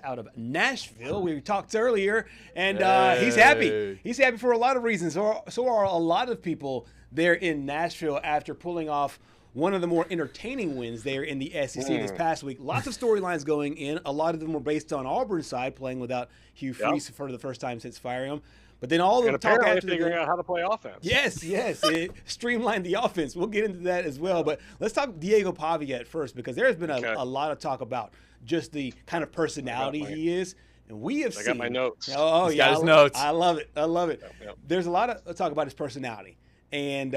out of Nashville. We talked earlier, and he's Hey. happy. He's happy for a lot of reasons. So are a lot of people there in Nashville after pulling off one of the more entertaining wins there in the SEC this past week. Lots of storylines going in. A lot of them were based on Auburn's side, playing without Hugh Freeze for the first time since firing him. But then all the And talk apparently after the figuring game, out how to play offense. Yes, it streamlined the offense. We'll get into that as well. But let's talk Diego Pavia at first, because there's been a lot of talk about just the kind of personality he is. And we have seen. I got my notes. Oh, He's yeah. got his notes. I love it. Yep. There's a lot of talk about his personality. And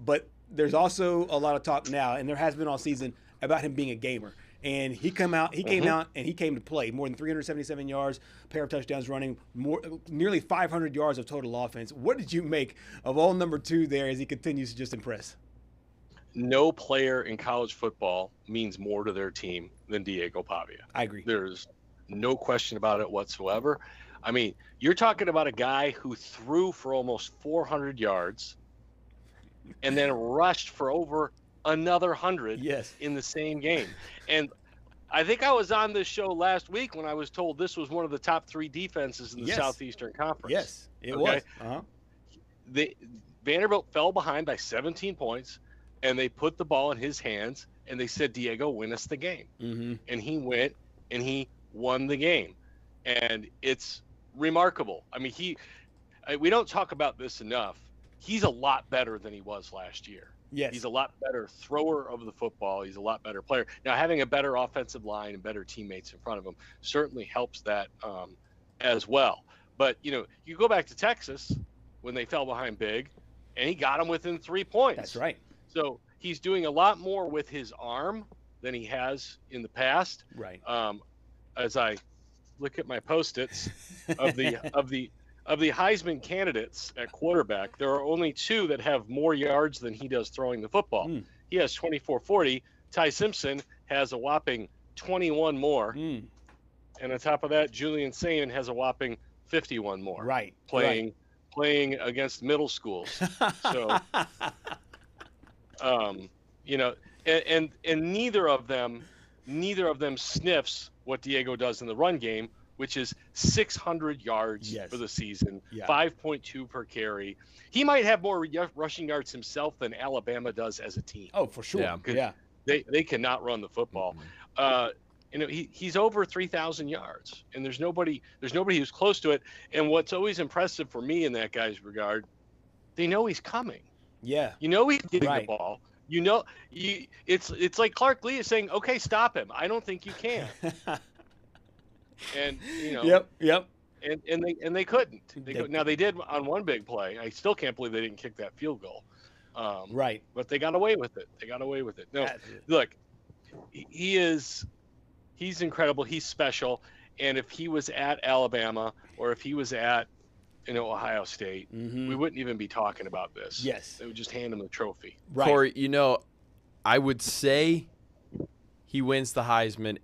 but there's also a lot of talk now, and there has been all season, about him being a gamer. And he came out and he came to play. More than 377 yards, a pair of touchdowns running, nearly 500 yards of total offense. What did you make of all number 2 there as he continues to just impress? No player in college football means more to their team than Diego Pavia. I agree. There's no question about it whatsoever. I mean, you're talking about a guy who threw for almost 400 yards and then rushed for over another 100 in the same game. And I think I was on this show last week when I was told this was one of the top 3 defenses in the Southeastern Conference. Yes, it was. Vanderbilt fell behind by 17 points, and they put the ball in his hands, and they said, Diego, win us the game. And he went, and he won the game. And it's remarkable. I mean, we don't talk about this enough. He's a lot better than he was last year. Yes. He's a lot better thrower of the football. He's a lot better player. Now, having a better offensive line and better teammates in front of him certainly helps that as well. But, you go back to Texas when they fell behind big, and he got them within 3 points. That's right. So he's doing a lot more with his arm than he has in the past. Right. As I look at my Post-its of the Heisman candidates at quarterback, there are only 2 that have more yards than he does throwing the football. He has 2440. Ty Simpson has a whopping 21 more. And on top of that, Julian Sayin has a whopping 51 more. Right. Playing against middle schools. So, and neither of them sniffs what Diego does in the run game, which is 600 yards for the season, 5.2 per carry. He might have more rushing yards himself than Alabama does as a team. Oh, for sure. Yeah. They cannot run the football. He's over 3,000 yards, and there's nobody who's close to it. And what's always impressive for me in that guy's regard, they know he's coming. Yeah. He's getting the ball. It's like Clark Lee is saying, "Okay, stop him. I don't think you can." And Yep. And they couldn't. Now they did on one big play. I still can't believe they didn't kick that field goal. Right. But they got away with it. No, look, he's incredible. He's special. And if he was at Alabama or if he was at Ohio State, we wouldn't even be talking about this. Yes. They would just hand him the trophy. Right. Corey, I would say he wins the Heisman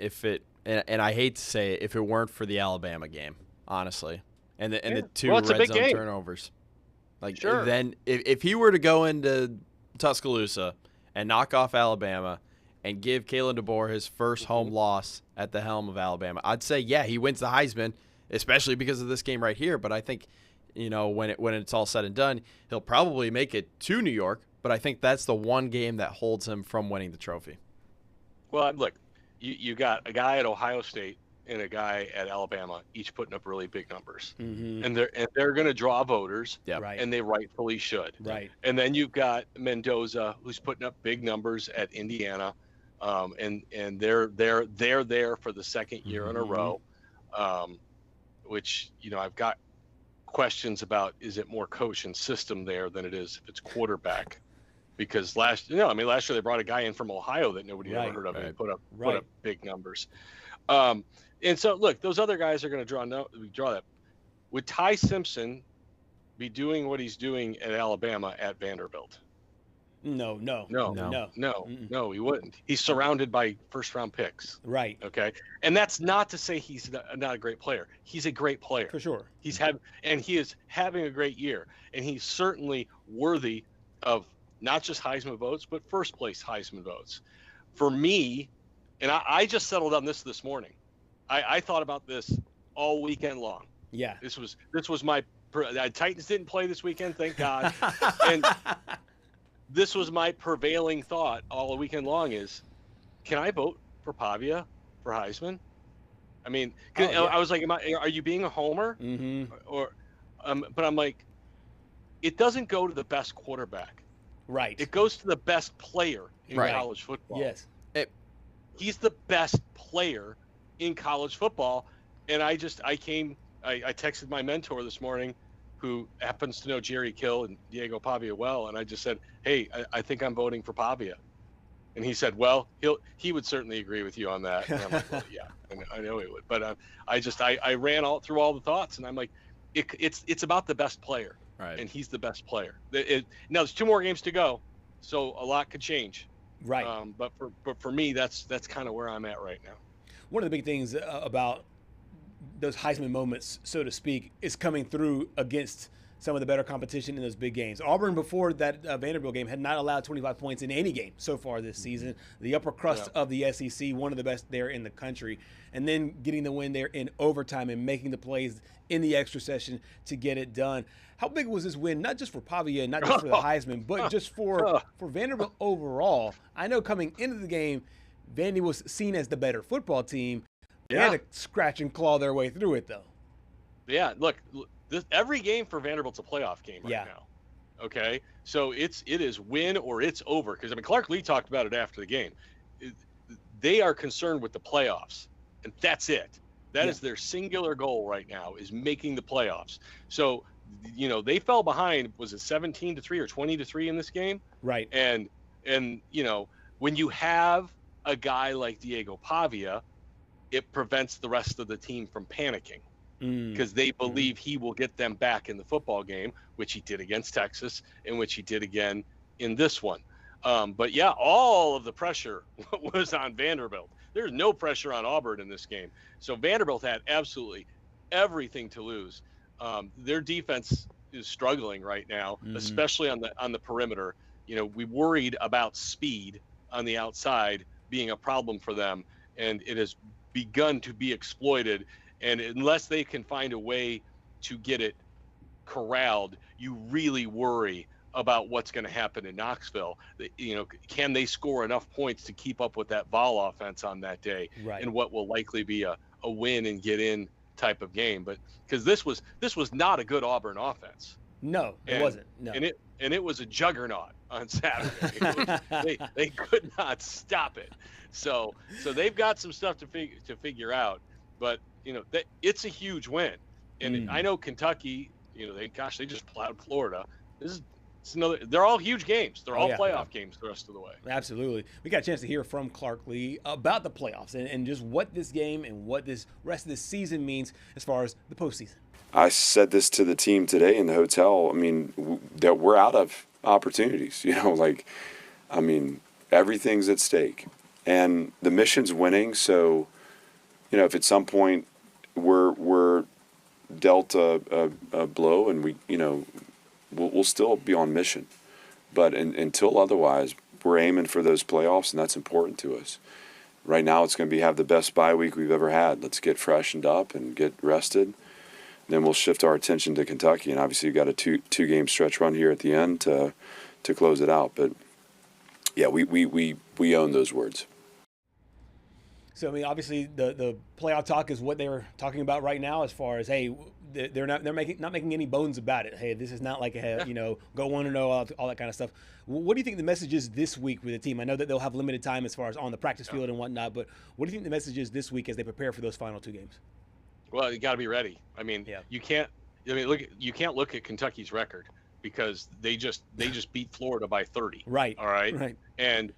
and I hate to say it, if it weren't for the Alabama game, honestly, and the 2 red zone turnovers. Then if he were to go into Tuscaloosa and knock off Alabama and give Kalen DeBoer his first home loss at the helm of Alabama, I'd say, he wins the Heisman, especially because of this game right here. But I think, when it's all said and done, he'll probably make it to New York. But I think that's the one game that holds him from winning the trophy. Well, look, you got a guy at Ohio State and a guy at Alabama, each putting up really big numbers, and they're going to draw voters, and they rightfully should. Right. And then you've got Mendoza, who's putting up big numbers at Indiana, and they're there for the second year in a row, which I've got questions about. Is it more coach and system there than it is if it's quarterback? Because last year they brought a guy in from Ohio that nobody ever heard of and put up big numbers. And so, look, those other guys are going to draw that. Would Ty Simpson be doing what he's doing at Alabama at Vanderbilt? No, he wouldn't. He's surrounded by first-round picks. Right. Okay, and that's not to say he's not a great player. He's a great player for sure. He is having a great year, and he's certainly worthy of not just Heisman votes, but first-place Heisman votes. For me, and I just settled on this morning. I thought about this all weekend long. Yeah. This was my Titans didn't play this weekend, thank God. And this was my prevailing thought all weekend long is, can I vote for Pavia for Heisman? I mean, I was like, are you being a homer? Mm-hmm. But I'm like, it doesn't go to the best quarterback. Right. It goes to the best player in college football. Yes. He's the best player in college football. And I texted my mentor this morning, who happens to know Jerry Kill and Diego Pavia well, and I just said, hey, I think I'm voting for Pavia. And he said, well, he would certainly agree with you on that. And I'm like, well, yeah, I know he would. But I ran through all the thoughts, and I'm like, it's about the best player, right? And he's the best player. Now there's 2 more games to go, so a lot could change, right? But for me, that's kind of where I'm at right now. One of the big things about those Heisman moments, so to speak, is coming through against some of the better competition in those big games. Auburn, before that Vanderbilt game, had not allowed 25 points in any game so far this season. The upper crust of the SEC, one of the best there in the country. And then getting the win there in overtime and making the plays in the extra session to get it done. How big was this win, not just for Pavia, not just for the Heisman, but just for Vanderbilt overall? I know coming into the game, Vandy was seen as the better football team. They had to scratch and claw their way through it, though. Yeah, look, every game for Vanderbilt's a playoff game right now. Okay, so it is win or it's over. Because Clark Lee talked about it after the game. They are concerned with the playoffs, and that's it. That is their singular goal right now, is making the playoffs. So, they fell behind. Was it 17-3 or 20-3 in this game? Right. And when you have a guy like Diego Pavia, it prevents the rest of the team from panicking. Because they believe he will get them back in the football game, which he did against Texas and which he did again in this one. But yeah, all of the pressure was on Vanderbilt. There's no pressure on Auburn in this game. So Vanderbilt had absolutely everything to lose. Their defense is struggling right now, especially on the perimeter. We worried about speed on the outside being a problem for them, and it has begun to be exploited. And unless they can find a way to get it corralled, you really worry about what's going to happen in Knoxville. Can they score enough points to keep up with that Vol offense on that day, and what will likely be a win and get in type of game? But because this was not a good Auburn offense. No, it wasn't. No, and it was a juggernaut on Saturday. They could not stop it. So they've got some stuff to figure out. But it's a huge win, and I know Kentucky. They just plowed Florida. They're all huge games. They're all playoff games the rest of the way. Absolutely. We got a chance to hear from Clark Lee about the playoffs and just what this game and what this rest of the season means as far as the postseason. I said this to the team today in the hotel. I mean, that we're out of opportunities. Everything's at stake, and the mission's winning. So, if at some point we're dealt a blow, and we'll still be on mission. But until otherwise, we're aiming for those playoffs, and that's important to us. Right now, it's going to be have the best bye week we've ever had. Let's get freshened up and get rested. Then we'll shift our attention to Kentucky, and obviously you've got a two game stretch run here at the end to close it out. But yeah, we own those words. So obviously the playoff talk is what they were talking about right now, as far as they're not making any bones about it. Hey, this is not like go 1-0, all that kind of stuff. What do you think the message is this week with the team? I know that they'll have limited time as far as on the practice field and whatnot, but what do you think the message is this week as they prepare for those final 2 games? Well, you got to be ready. You can't look at Kentucky's record, because they just beat Florida by 30. Right. All right. Right. And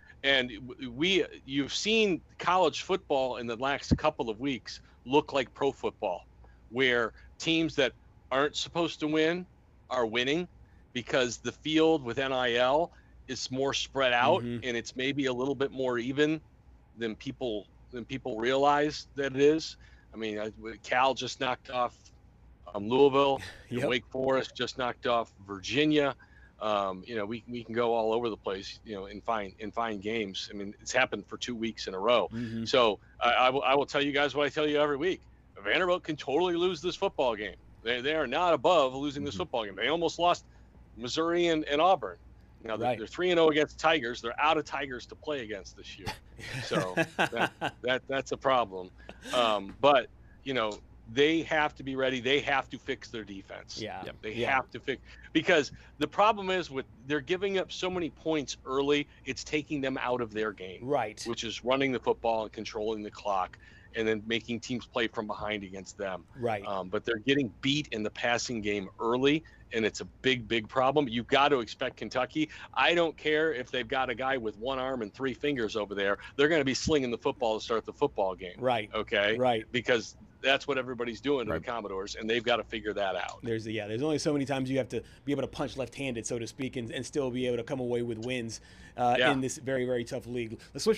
you've seen college football in the last couple of weeks look like pro football, where teams that aren't supposed to win are winning because the field with NIL is more spread out, and it's maybe a little bit more even than people realize that it is. Cal just knocked off Louisville. Wake Forest just knocked off Virginia. We can go all over the place, and find games. I mean, it's happened for 2 weeks in a row. Mm-hmm. So I will tell you guys what I tell you every week. Vanderbilt can totally lose this football game. They are not above losing this football game. They almost lost Missouri and Auburn. Now they're 3-0 against Tigers. They're out of Tigers to play against this year. So that's a problem. But they have to be ready. They have to fix their defense. They have to fix, because the problem is they're giving up so many points early. It's taking them out of their game, which is running the football and controlling the clock, and then making teams play from behind against them. But they're getting beat in the passing game early, and it's a big problem. You've got to expect Kentucky. I don't care if they've got a guy with one arm and 3 fingers over there. They're going to be slinging the football to start the football game. Okay. Because that's what everybody's doing to the Commodores, and they've got to figure that out. There's only so many times you have to be able to punch left-handed, so to speak, and still be able to come away with wins in this very, very tough league. Let's switch